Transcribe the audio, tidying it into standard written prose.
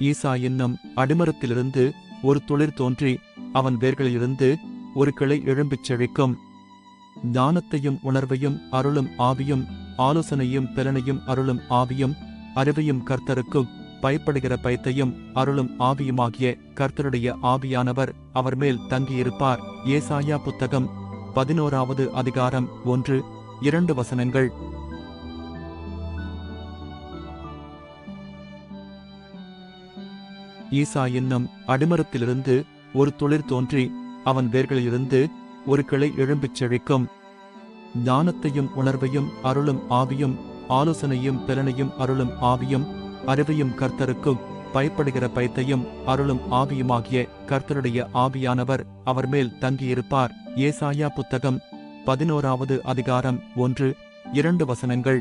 ஈசா என்னும் அடிமரத்திலிருந்து ஒரு துளிர் தோன்றி அவன் வேர்களிலிருந்து ஒரு கிளை எழும்பிச் செழிக்கும். ஞானத்தையும் உணர்வையும் அருளும் ஆவியும், ஆலோசனையும் பெலனையும் அருளும் ஆவியும், அறிவையும் கர்த்தருக்குப் பயப்படுகிற பயத்தையும் அருளும் ஆவியுமாகிய கர்த்தருடைய ஆவியானவர் அவர் மேல் தங்கியிருப்பார். ஏசாயா புத்தகம் 11வது அதிகாரம் 1-2 வசனங்கள். ஈசா என்னும் அடிமரத்திலிருந்து ஒரு துளிர் தோன்றி அவன் வேர்களிலிருந்து ஒரு கிளை எழும்பிச் செழிக்கும். ஞானத்தையும் உணர்வையும் அருளும் ஆவியும், ஆலோசனையும் பெலனையும் அருளும் ஆவியும், அறிவையும் கர்த்தருக்குப் பயப்படுகிற பயத்தையும் அருளும் ஆவியுமாகிய கர்த்தருடைய ஆவியானவர் அவர் மேல் தங்கியிருப்பார். ஏசாயா புத்தகம் 11வது அதிகாரம் 1-2 வசனங்கள்.